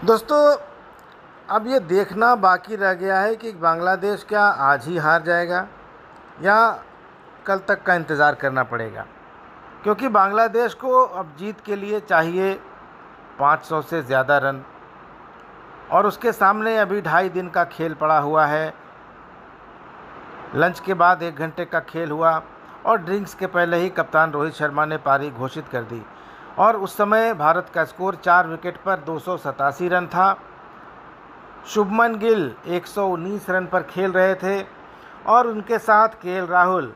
दोस्तों, अब ये देखना बाकी रह गया है कि बांग्लादेश क्या आज ही हार जाएगा या कल तक का इंतज़ार करना पड़ेगा, क्योंकि बांग्लादेश को अब जीत के लिए चाहिए 500 से ज़्यादा रन और उसके सामने अभी 2.5 दिन का खेल पड़ा हुआ है। लंच के बाद 1 घंटे का खेल हुआ और ड्रिंक्स के पहले ही कप्तान रोहित शर्मा ने पारी घोषित कर दी और उस समय भारत का स्कोर 4 विकेट पर 287 रन था। शुभमन गिल 119 रन पर खेल रहे थे और उनके साथ केएल राहुल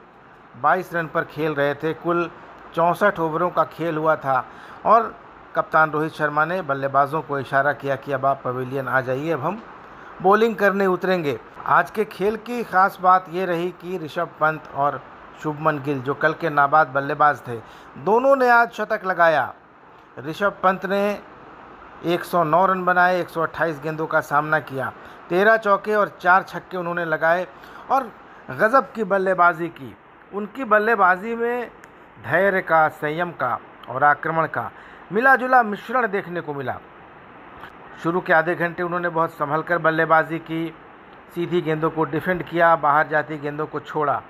22 रन पर खेल रहे थे। कुल 64 ओवरों का खेल हुआ था और कप्तान रोहित शर्मा ने बल्लेबाजों को इशारा किया कि अब आप पवेलियन आ जाइए, अब हम बॉलिंग करने उतरेंगे। आज के खेल की ख़ास बात ये रही कि ऋषभ पंत और शुभमन गिल, जो कल के नाबाद बल्लेबाज थे, दोनों ने आज शतक लगाया। ऋषभ पंत ने 109 रन बनाए, 128 गेंदों का सामना किया, 13 चौके और 4 छक्के उन्होंने लगाए और गज़ब की बल्लेबाजी की। उनकी बल्लेबाजी में धैर्य का, संयम का और आक्रमण का मिला जुला मिश्रण देखने को मिला। शुरू के आधे घंटे उन्होंने बहुत संभल कर बल्लेबाजी की, सीधी गेंदों को डिफेंड किया, बाहर जाती गेंदों को छोड़ा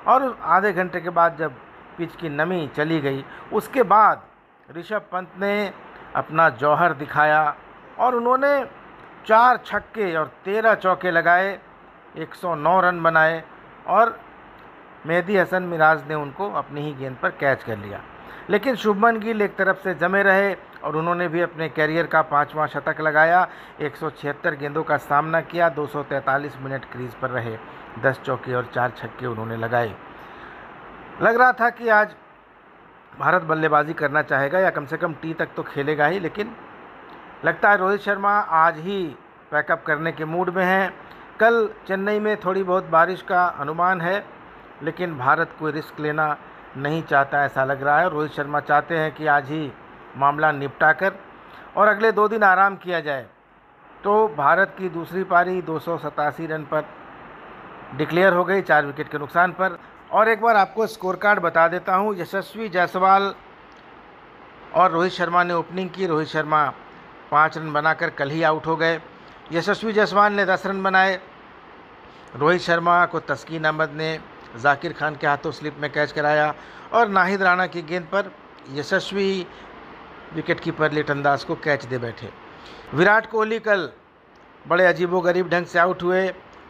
और आधे घंटे के बाद जब पिच की नमी चली गई, उसके बाद ऋषभ पंत ने अपना जौहर दिखाया और उन्होंने 4 छक्के और 13 चौके लगाए, 109 रन बनाए और मेहदी हसन मिराज ने उनको अपनी ही गेंद पर कैच कर लिया। लेकिन शुभमन गिल एक तरफ से जमे रहे और उन्होंने भी अपने कैरियर का 5वां शतक लगाया, 176 गेंदों का सामना किया, 243 मिनट क्रीज पर रहे, 10 चौके और 4 छक्के उन्होंने लगाए। लग रहा था कि आज भारत बल्लेबाजी करना चाहेगा या कम से कम टी तक तो खेलेगा ही, लेकिन लगता है रोहित शर्मा आज ही पैकअप करने के मूड में हैं। कल चेन्नई में थोड़ी बहुत बारिश का अनुमान है, लेकिन भारत कोई रिस्क लेना नहीं चाहता ऐसा लग रहा है। रोहित शर्मा चाहते हैं कि आज ही मामला निपटा कर और अगले 2 दिन आराम किया जाए, तो भारत की दूसरी पारी 287 रन पर डिक्लेयर हो गई, 4 विकेट के नुकसान पर। और एक बार आपको स्कोर कार्ड बता देता हूँ। यशस्वी जायसवाल और रोहित शर्मा ने ओपनिंग की। रोहित शर्मा 5 रन बनाकर कल ही आउट हो गए। यशस्वी जायसवाल ने 10 रन बनाए। रोहित शर्मा को तस्कीन अहमद ने जाकिर खान के हाथों स्लिप में कैच कराया और नाहिद राणा की गेंद पर यशस्वी विकेटकीपर लिटन दास को कैच दे बैठे। विराट कोहली कल बड़े अजीबोगरीब ढंग से आउट हुए।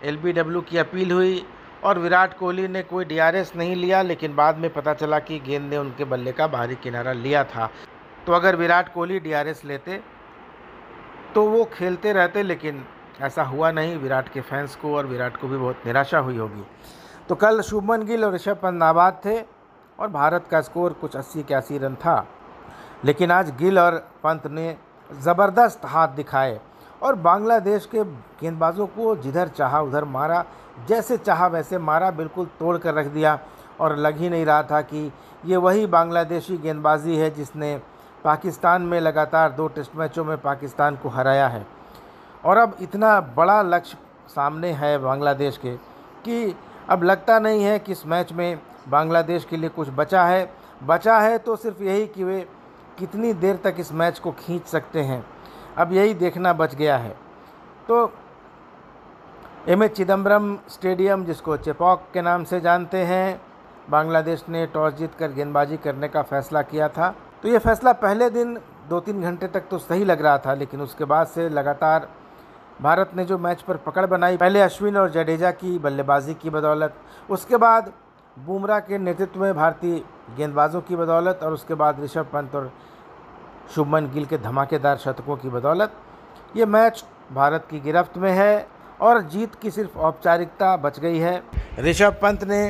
एलबीडब्ल्यू की अपील हुई और विराट कोहली ने कोई डीआरएस नहीं लिया, लेकिन बाद में पता चला कि गेंद ने उनके बल्ले का बाहरी किनारा लिया था। तो अगर विराट कोहली डीआरएस लेते तो वो खेलते रहते, लेकिन ऐसा हुआ नहीं। विराट के फैंस को और विराट को भी बहुत निराशा हुई होगी। तो कल शुभमन गिल और ऋषभ पंत नाबाद थे और भारत का स्कोर कुछ 80-81 रन था, लेकिन आज गिल और पंत ने ज़बरदस्त हाथ दिखाए और बांग्लादेश के गेंदबाजों को जिधर चाहा उधर मारा, जैसे चाहा वैसे मारा, बिल्कुल तोड़ कर रख दिया। और लग ही नहीं रहा था कि ये वही बांग्लादेशी गेंदबाजी है जिसने पाकिस्तान में लगातार 2 टेस्ट मैचों में पाकिस्तान को हराया है। और अब इतना बड़ा लक्ष्य सामने है बांग्लादेश के कि अब लगता नहीं है कि इस मैच में बांग्लादेश के लिए कुछ बचा है तो सिर्फ यही कि वे कितनी देर तक इस मैच को खींच सकते हैं, अब यही देखना बच गया है। तो एमए चिदम्बरम स्टेडियम, जिसको चेपॉक के नाम से जानते हैं, बांग्लादेश ने टॉस जीतकर गेंदबाजी करने का फ़ैसला किया था। तो ये फ़ैसला पहले दिन 2-3 घंटे तक तो सही लग रहा था, लेकिन उसके बाद से लगातार भारत ने जो मैच पर पकड़ बनाई, पहले अश्विन और जडेजा की बल्लेबाजी की बदौलत, उसके बाद बुमराह के नेतृत्व में भारतीय गेंदबाजों की बदौलत और उसके बाद ऋषभ पंत और शुभमन गिल के धमाकेदार शतकों की बदौलत ये मैच भारत की गिरफ्त में है और जीत की सिर्फ औपचारिकता बच गई है। ऋषभ पंत ने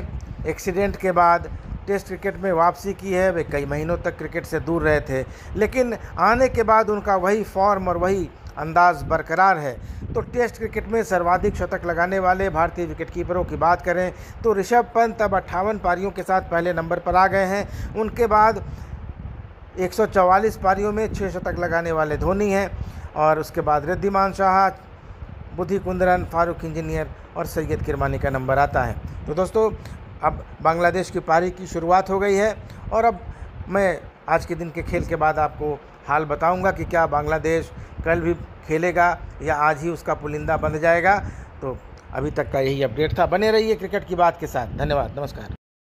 एक्सीडेंट के बाद टेस्ट क्रिकेट में वापसी की है। वे कई महीनों तक क्रिकेट से दूर रहे थे, लेकिन आने के बाद उनका वही फॉर्म और वही अंदाज बरकरार है। तो टेस्ट क्रिकेट में सर्वाधिक शतक लगाने वाले भारतीय विकेटकीपरों की बात करें तो ऋषभ पंत अब 58 पारियों के साथ पहले नंबर पर आ गए हैं। उनके बाद 144 पारियों में 6 शतक लगाने वाले धोनी हैं और उसके बाद रिद्धिमान शाह, बुद्धि कुंद्रन, फारूक इंजीनियर और सैयद किरमानी का नंबर आता है। तो दोस्तों, अब बांग्लादेश की पारी की शुरुआत हो गई है और अब मैं आज के दिन के खेल के बाद आपको हाल बताऊंगा कि क्या बांग्लादेश कल भी खेलेगा या आज ही उसका पुलिंदा बंध जाएगा। तो अभी तक का यही अपडेट था। बने रहिए क्रिकेट की बात के साथ। धन्यवाद, नमस्कार।